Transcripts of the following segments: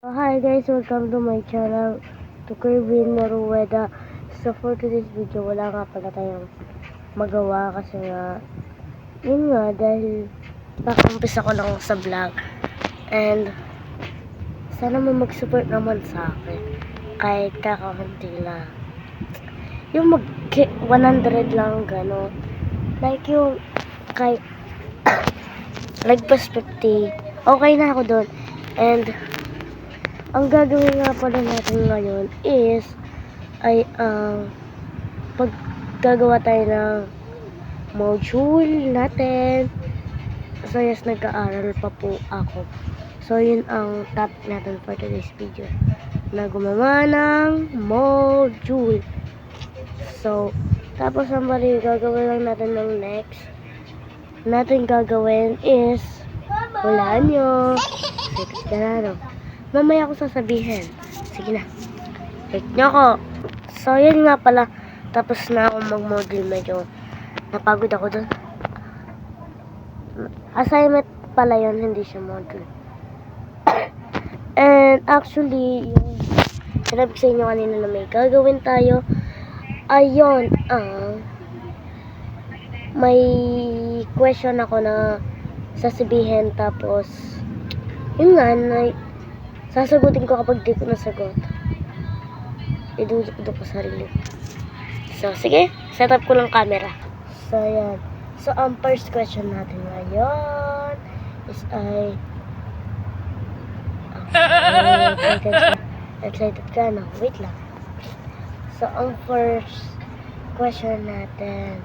Hi guys, welcome to my channel, to Kerwin Narueda. So for today's video, wala nga pala tayong magawa kasi nga, yun nga, dahil nakakumpisa ko lang sa vlog. And sana may mag-support naman sa akin, kahit kakakunti lang. Yung mag 100 lang gano'n. Like yung kahit like plus 50, okay na ako doon. And ang gagawin nga pala natin ngayon is gagawa tayo ng module natin. So yes, nag-aaral pa po ako. So yun ang topic natin for today's video, na gumawa ng module. So tapos ang bali gagawin lang natin ng next natin gagawin is, hulaan nyo, sikat ka na, no? Mamaya ako sasabihin. Sige na. Wait nyo ako. So, yun nga pala. Tapos na ako mag-module. Medyo napagod ako dun. Assignment pala yun. Hindi siya module. And actually, yung sinabi ko sa inyo kanina na may gagawin tayo. Ayun. May question ako na sasabihin. Tapos, yun nga, sasagutin ko kapag di ko nasagot. Iduduk ko sarili. So, sige. Set up ko lang camera. So, yan. So, ang first question natin ngayon is excited ka, no? Wait lang. So, ang first question natin,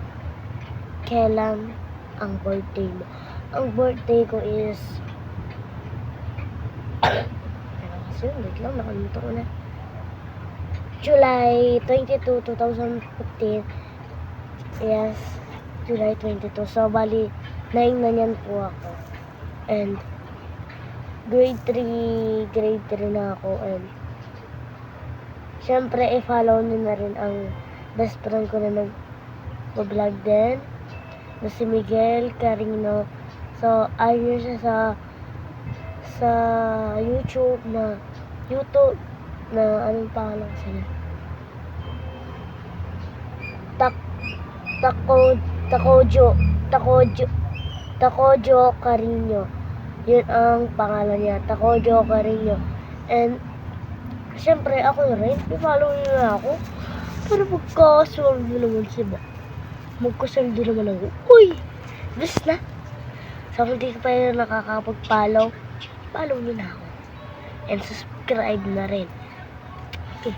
kailan ang birthday mo? Ang birthday ko is wait lang, nakalimutan ko na. July 22, 2015. Yes, July 22. So, bali, 9 na yan po ako. And, grade 3 na ako. And, syempre, i-follow nyo na rin ang best friend ko na nag-vlog din, na si Miguel Carino. So, ayun siya sa YouTube na anong pangalan sila? Takojo Carino. Yun ang pangalan niya, Takojo Carino. And syempre ako rin, i-follow niyo na ako para magkasweldo naman siya. Magkasweldo naman ako. Uy! Bis na! So kung di ka pa yun nakakapag-follow, follow niyo na ako. And subscribe na rin. Okay.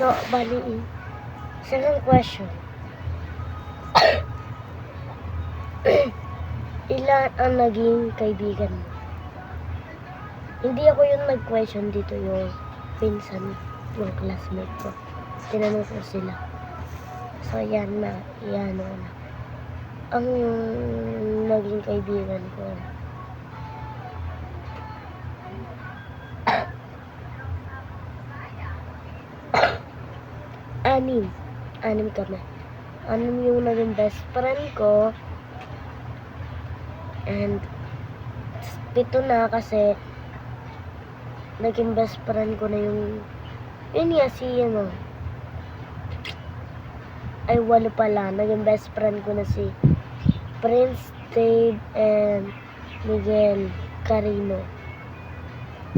So, bali, second question. Ilan ang naging kaibigan mo? Hindi ako yung nag-question dito, yung pinsan, yung classmate ko. Tinanong ko sila. So, yan na. Ang naging kaibigan ko, anim kami. 6 yung naging best friend ko. And 7 na kasi naging best friend ko na yun nga si 8 pala. Naging best friend ko na si Prince Dave and Miguel Carino.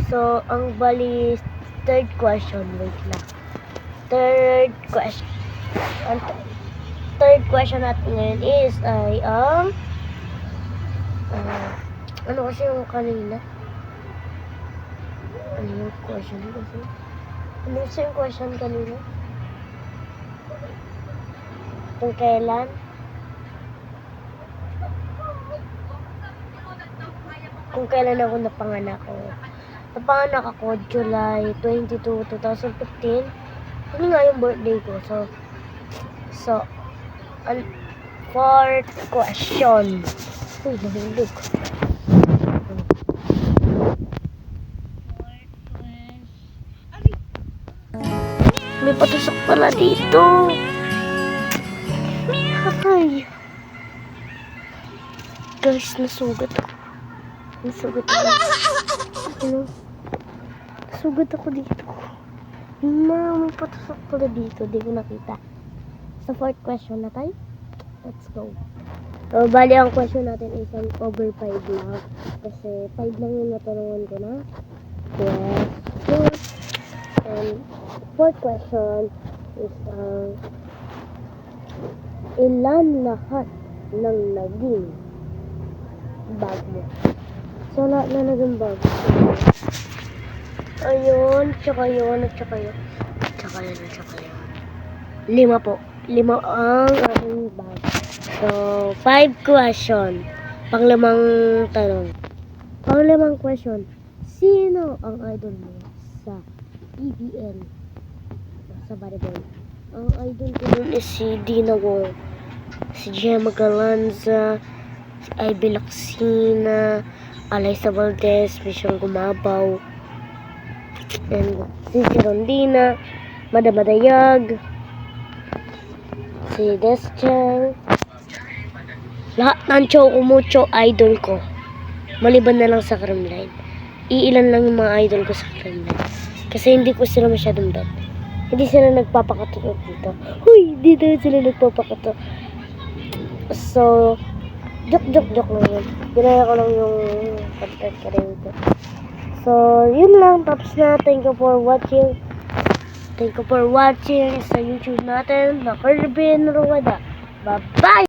So, ang bali, third question. Wait lang. Third question natin ngayon is ano kasi yung kanina? Ano yung question kasi? Ano yung question kanina? Kung kailan? Kung kailan ako napanganak ko. Napanganak ako July 22, 2015. Ano nga yung birthday ko? So, fourth question. Uy, nahulog. May patusok pala dito. Ay. Guys, nasugat ako. Ano? nasugod ako dito. May patusok pala dito. Di ko nakita. Sa fourth question na tayo. Let's go. So, bali ang question natin is ang over 5 lang. Kasi 5 lang yung natanungan ko na. Yes. Good. And fourth question is ilan lahat ng naging bag mo? So, lahat na naging bag. Ayun, tsaka yun, at tsaka yun. Tsaka yun, at tsaka yun. 5 po. 5 ang aking bag. So, 5 question. Panglimang tanong. Panglimang question. Sino ang idol mo sa PBL? Sa volleyball. Ang idol ko nun is si Dina Wong, si Gemma Galanza, si Ivy Lacsina, Alyssa Valdez, Michelle Gumabaw, and si Rondina, Madama Dayag, si Deschel. Lahat ng Choco Mucho idol ko. Maliban na lang sa Kremlin. Iilan lang yung mga idol ko sa Kremlin. Kasi hindi ko sila masyadong bet. Hindi sila nagpapakato dito. Huy, hindi na sila nagpapakato. So, joke lang yun. Ginaya ko lang yung content ko dito. So, yun lang. Tapos na. Thank you for watching. Thank you for watching sa YouTube natin na Kirby Rueda. Bye-bye!